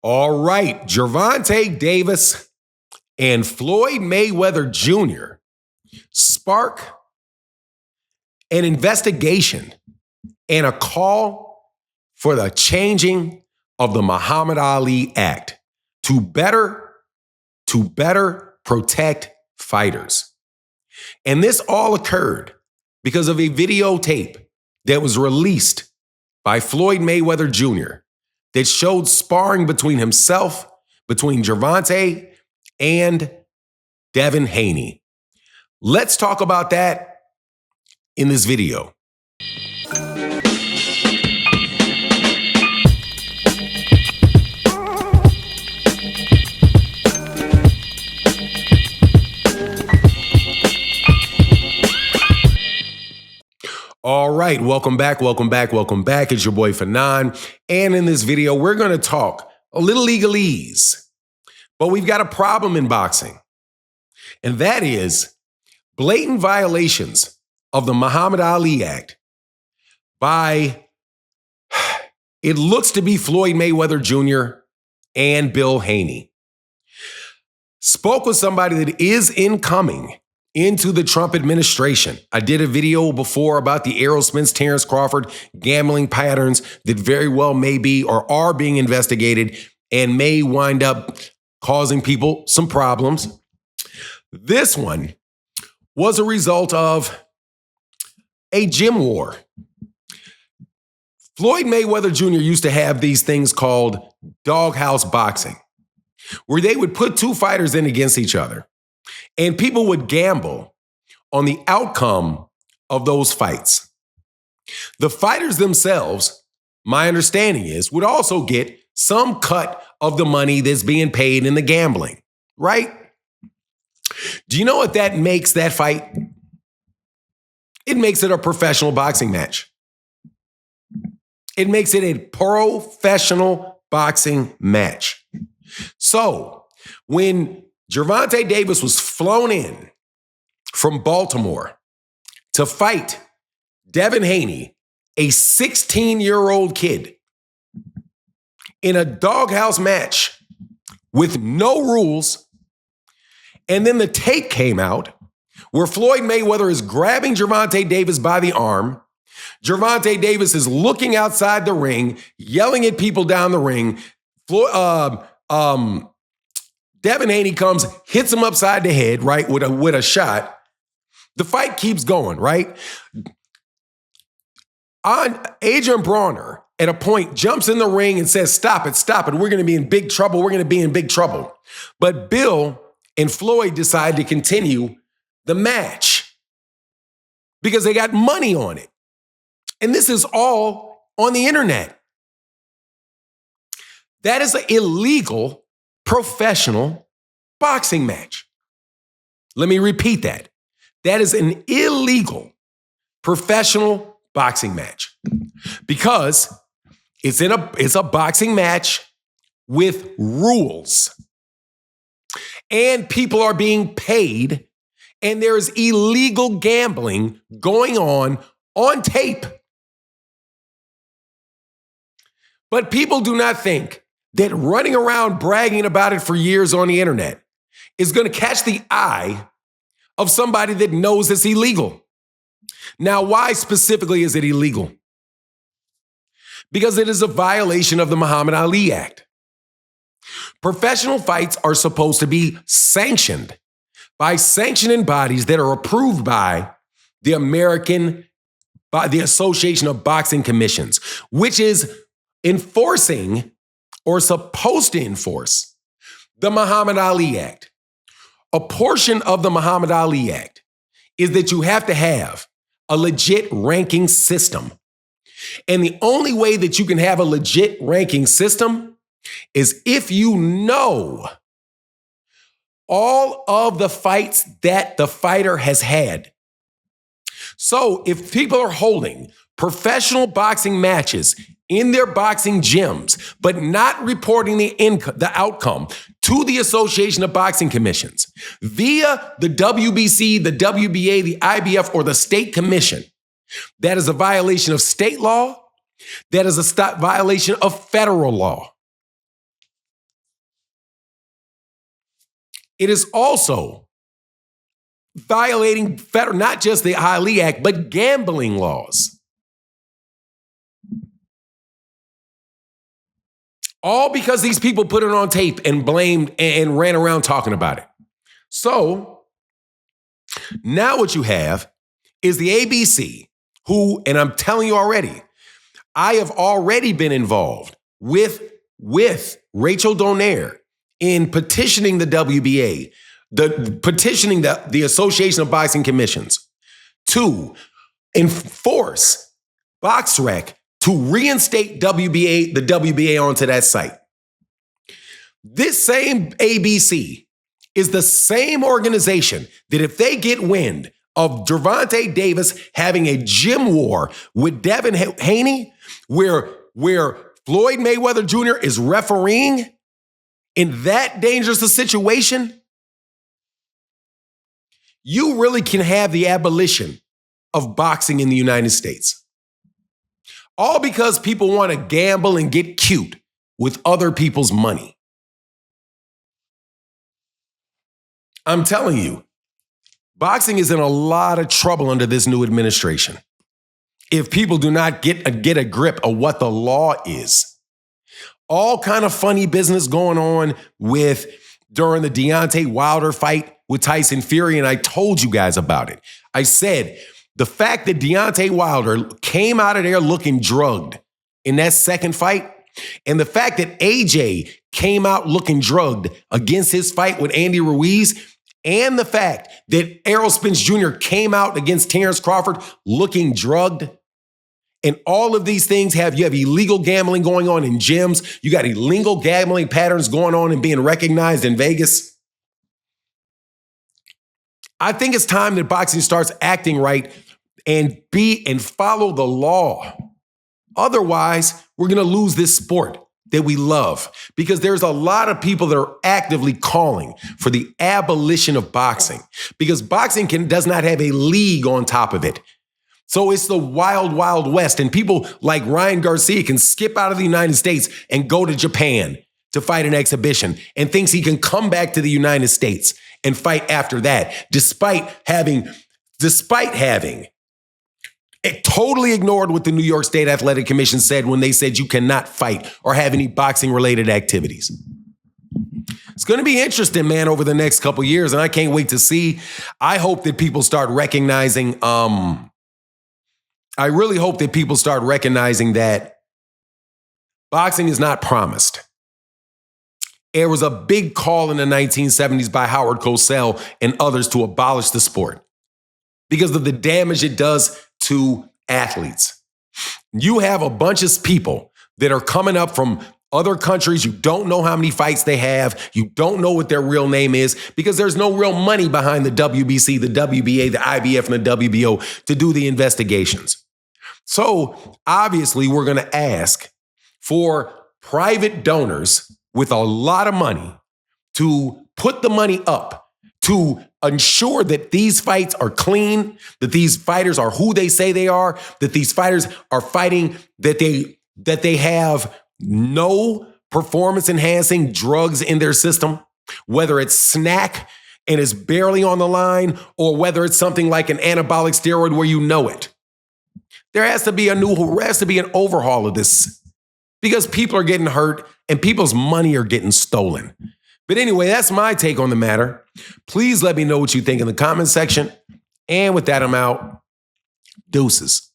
All right, Gervonta Davis and Floyd Mayweather Jr. spark an investigation and a call for the changing of the Muhammad Ali Act to better protect fighters. And this all occurred because of a videotape that was released by Floyd Mayweather Jr. that showed sparring between Gervonta and Davis-Haney. Let's talk about that in this video. All right, welcome back. It's your boy Fanon. And in this video, we're going to talk a little legalese, but we've got a problem in boxing. And that is blatant violations of the Muhammad Ali Act by, it looks to be Floyd Mayweather Jr. and Davis-Haney. Spoke with somebody that is incoming into the Trump administration. I did a video before about the Errol Spence, Terrence Crawford gambling patterns that very well may be or are being investigated and may wind up causing people some problems. This one was a result of a gym war. Floyd Mayweather Jr. used to have these things called Doghouse boxing, where they would put two fighters in against each other. And people would gamble on the outcome of those fights. The fighters themselves, my understanding is, would also get some cut of the money that's being paid in the gambling, right? Do you know what that makes that fight? It makes it a professional boxing match. It makes it a professional boxing match. So when Gervonta Davis was flown in from Baltimore to fight Davis-Haney, a 16-year-old kid, in a doghouse match with no rules. And then the tape came out where Floyd Mayweather is grabbing Gervonta Davis by the arm. Gervonta Davis is looking outside the ring, yelling at people down the ring. Davis-Haney comes, hits him upside the head, right, with a shot. The fight keeps going, right? Adrian Bronner, at a point, jumps in the ring and says, stop it. We're going to be in big trouble. But Bill and Floyd decide to continue the match because they got money on it. And this is all on the internet. That is an illegal professional boxing match. Let me repeat that. That is an illegal professional boxing match because it's a boxing match with rules. And people are being paid, and there is illegal gambling going on tape. But people do not think that running around bragging about it for years on the internet is going to catch the eye of somebody that knows it's illegal. Now, why specifically is it illegal? Because it is a violation of the Muhammad Ali Act. Professional fights are supposed to be sanctioned by sanctioning bodies that are approved by the Association of Boxing Commissions, which is enforcing or supposed to enforce the Muhammad Ali Act. A portion of the Muhammad Ali Act is that you have to have a legit ranking system. And the only way that you can have a legit ranking system is if you know all of the fights that the fighter has had. So if people are holding professional boxing matches in their boxing gyms, but not reporting the outcome to the Association of Boxing Commissions via the WBC, the WBA, the IBF, or the state commission, that is a violation of state law. That is a violation of federal law. It is also violating not just the Ali Act, but gambling laws. All because these people put it on tape and blamed and ran around talking about it. So now what you have is the ABC, who, and I'm telling you already, I have already been involved with Rachel Donaire in petitioning the WBA, petitioning the Association of Boxing Commissions to enforce BoxRec to reinstate the WBA onto that site. This same ABC is the same organization that if they get wind of Gervonta Davis having a gym war with Davis-Haney, where Floyd Mayweather Jr. is refereeing in that dangerous a situation, you really can have the abolition of boxing in the United States. All because people want to gamble and get cute with other people's money. I'm telling you, boxing is in a lot of trouble under this new administration. If people do not get a grip of what the law is. All kind of funny business going on during the Deontay Wilder fight with Tyson Fury, and I told you guys about it. I said, the fact that Deontay Wilder came out of there looking drugged in that second fight, and the fact that AJ came out looking drugged against his fight with Andy Ruiz, and the fact that Errol Spence Jr. came out against Terrence Crawford looking drugged, and all of these things you have illegal gambling going on in gyms, you got illegal gambling patterns going on and being recognized in Vegas. I think it's time that boxing starts acting right and follow the law. Otherwise, we're going to lose this sport that we love, because there's a lot of people that are actively calling for the abolition of boxing, because boxing does not have a league on top of it. So it's the wild, wild west, and people like Ryan Garcia can skip out of the United States and go to Japan to fight an exhibition and thinks he can come back to the United States and fight after that, despite having it totally ignored what the New York State Athletic Commission said when they said you cannot fight or have any boxing-related activities. It's going to be interesting, man, over the next couple years, and I can't wait to see. I hope that people start recognizing, I really hope that people start recognizing that boxing is not promised. There was a big call in the 1970s by Howard Cosell and others to abolish the sport because of the damage it does to athletes. You have a bunch of people that are coming up from other countries. You don't know how many fights they have. You don't know what their real name is because there's no real money behind the WBC, the WBA, the IBF, and the WBO to do the investigations. So obviously we're going to ask for private donors with a lot of money to put the money up to ensure that these fights are clean, that these fighters are who they say they are, that these fighters are fighting, that they have no performance-enhancing drugs in their system, whether it's snack and is barely on the line, or whether it's something like an anabolic steroid where you know it. There has to be an overhaul of this because people are getting hurt and people's money are getting stolen. But anyway, that's my take on the matter. Please let me know what you think in the comment section. And with that, I'm out. Deuces.